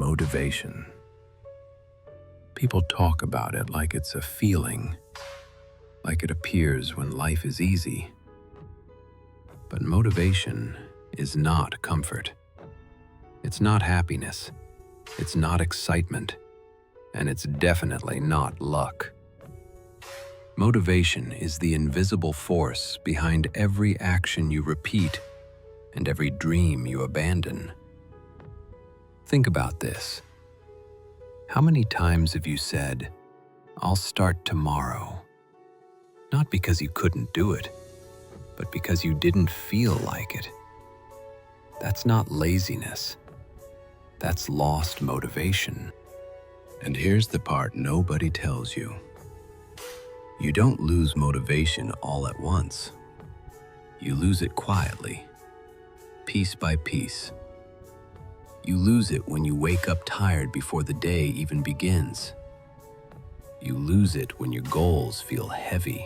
Motivation. People talk about it like it's a feeling, like it appears when life is easy. But motivation is not comfort. It's not happiness. It's not excitement. And it's definitely not luck. Motivation is the invisible force behind every action you repeat and every dream you abandon. Think about this. How many times have you said, "I'll start tomorrow"? Not because you couldn't do it, but because you didn't feel like it. That's not laziness. That's lost motivation. And here's the part nobody tells you. You don't lose motivation all at once. You lose it quietly, piece by piece. You lose it when you wake up tired before the day even begins. You lose it when your goals feel heavy.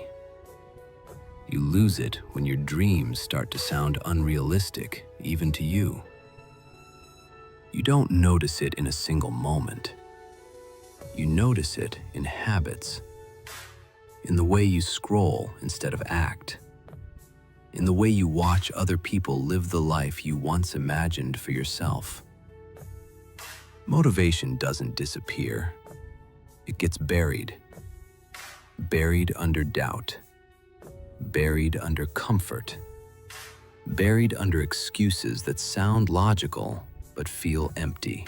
You lose it when your dreams start to sound unrealistic, even to you. You don't notice it in a single moment. You notice it in habits, in the way you scroll instead of act, in the way you watch other people live the life you once imagined for yourself. Motivation doesn't disappear. It gets buried. Buried under doubt. Buried under comfort. Buried under excuses that sound logical but feel empty.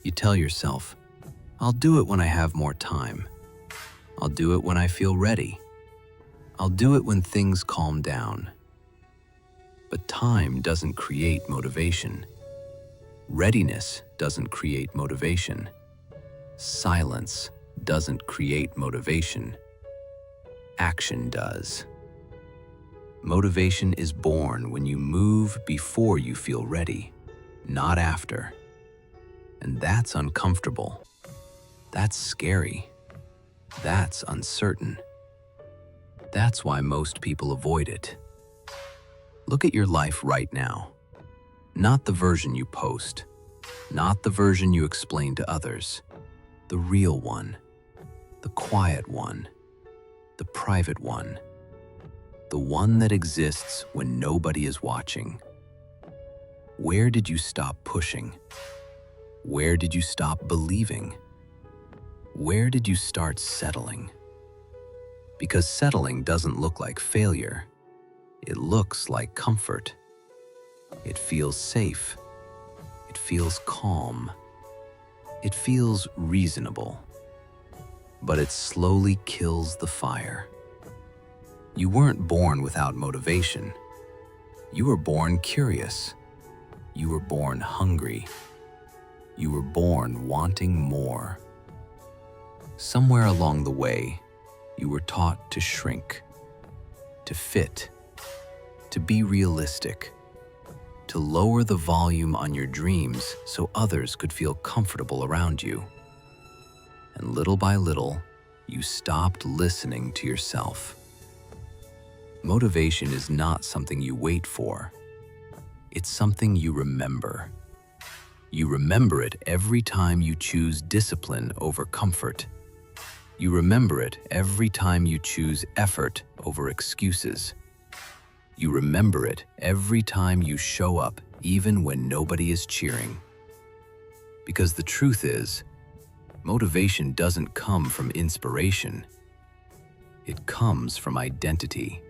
You tell yourself, "I'll do it when I have more time. I'll do it when I feel ready. I'll do it when things calm down." But time doesn't create motivation. Readiness doesn't create motivation. Silence doesn't create motivation. Action does. Motivation is born when you move before you feel ready, not after. And that's uncomfortable. That's scary. That's uncertain. That's why most people avoid it. Look at your life right now. Not the version you post, not the version you explain to others. The real one, the quiet one, the private one, the one that exists when nobody is watching. Where did you stop pushing? Where did you stop believing? Where did you start settling? Because settling doesn't look like failure. It looks like comfort. It feels safe. It feels calm. It feels reasonable. But it slowly kills the fire. You weren't born without motivation. You were born curious. You were born hungry. You were born wanting more. Somewhere along the way, you were taught to shrink, to fit, to be realistic, to lower the volume on your dreams so others could feel comfortable around you. And little by little, you stopped listening to yourself. Motivation is not something you wait for. It's something you remember. You remember it every time you choose discipline over comfort. You remember it every time you choose effort over excuses. You remember it every time you show up even when nobody is cheering. Because the truth is, motivation doesn't come from inspiration. It comes from identity.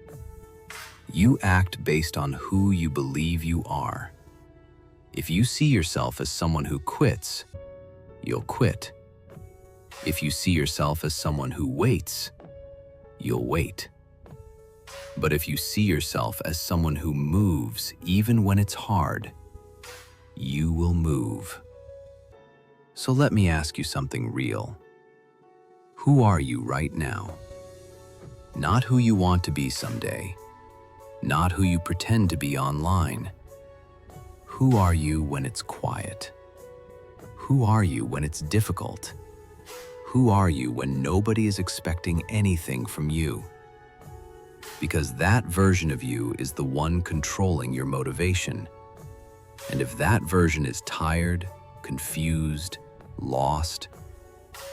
You act based on who you believe you are. If you see yourself as someone who quits, you'll quit. If you see yourself as someone who waits, you'll wait. But if you see yourself as someone who moves even when it's hard, you will move. So let me ask you something real. Who are you right now? Not who you want to be someday. Not who you pretend to be online. Who are you when it's quiet? Who are you when it's difficult? Who are you when nobody is expecting anything from you? Because that version of you is the one controlling your motivation. And if that version is tired, confused, lost,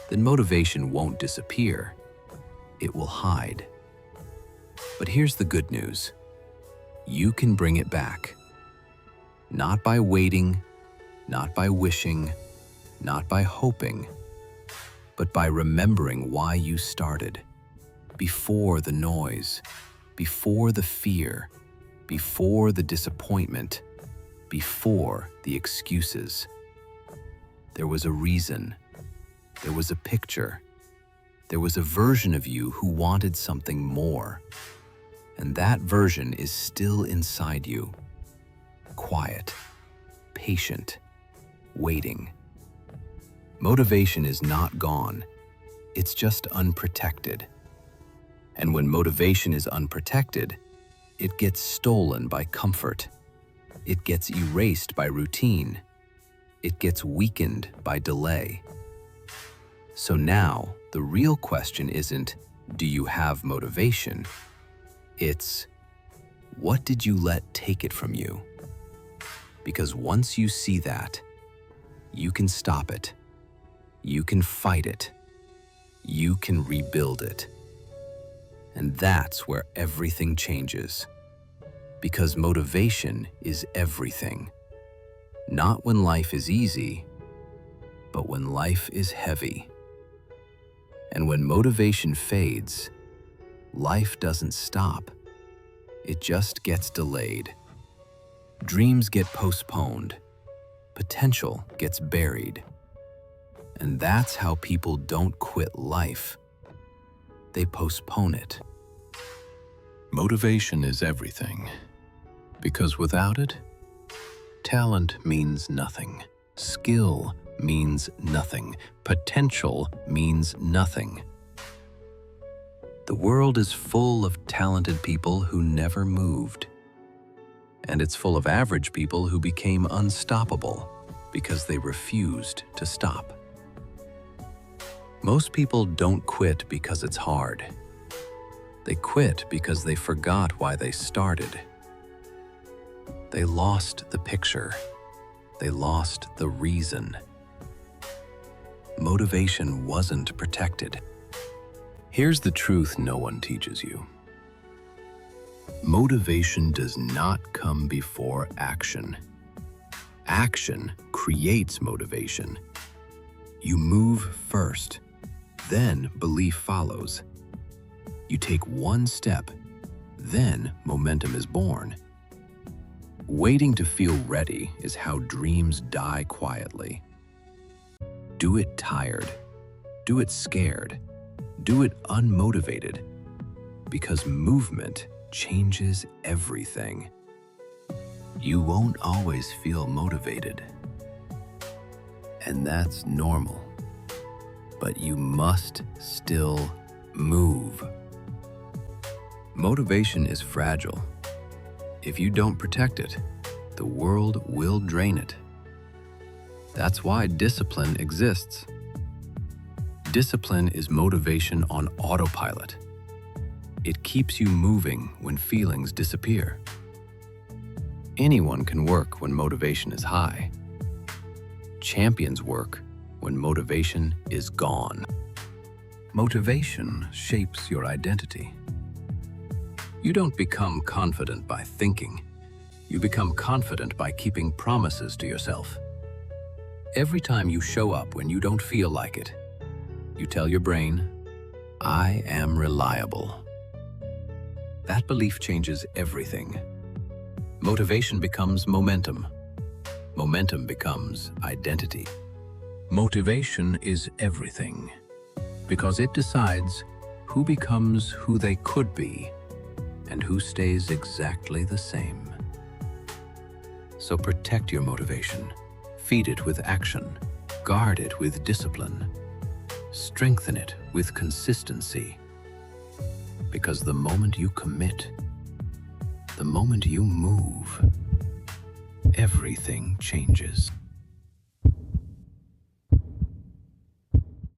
then motivation won't disappear. It will hide. But here's the good news. You can bring it back. Not by waiting, not by wishing, not by hoping, but by remembering why you started. Before the noise, before the fear, before the disappointment, before the excuses. There was a reason. There was a picture. There was a version of you who wanted something more. And that version is still inside you. Quiet, patient, waiting. Motivation is not gone. It's just unprotected. And when motivation is unprotected, it gets stolen by comfort. It gets erased by routine. It gets weakened by delay. So now, the real question isn't, do you have motivation? It's, what did you let take it from you? Because once you see that, you can stop it. You can fight it. You can rebuild it. And that's where everything changes. Because motivation is everything. Not when life is easy, but when life is heavy. And when motivation fades, life doesn't stop. It just gets delayed. Dreams get postponed. Potential gets buried. And that's how people don't quit life. They postpone it. Motivation is everything. Because without it, talent means nothing. Skill means nothing. Potential means nothing. The world is full of talented people who never moved. And it's full of average people who became unstoppable because they refused to stop. Most people don't quit because it's hard. They quit because they forgot why they started. They lost the picture. They lost the reason. Motivation wasn't protected. Here's the truth no one teaches you. Motivation does not come before action. Action creates motivation. You move first, then belief follows. You take one step, then momentum is born. Waiting to feel ready is how dreams die quietly. Do it tired. Do it scared. Do it unmotivated. Because movement changes everything. You won't always feel motivated. And that's normal. But you must still move. Motivation is fragile. If you don't protect it, the world will drain it. That's why discipline exists. Discipline is motivation on autopilot. It keeps you moving when feelings disappear. Anyone can work when motivation is high. Champions work when motivation is gone. Motivation shapes your identity. You don't become confident by thinking. You become confident by keeping promises to yourself. Every time you show up when you don't feel like it, you tell your brain, I am reliable. That belief changes everything. Motivation becomes momentum. Momentum becomes identity. Motivation is everything because it decides who becomes who they could be and who stays exactly the same. So protect your motivation. Feed it with action. Guard it with discipline. Strengthen it with consistency. Because the moment you commit, the moment you move, everything changes.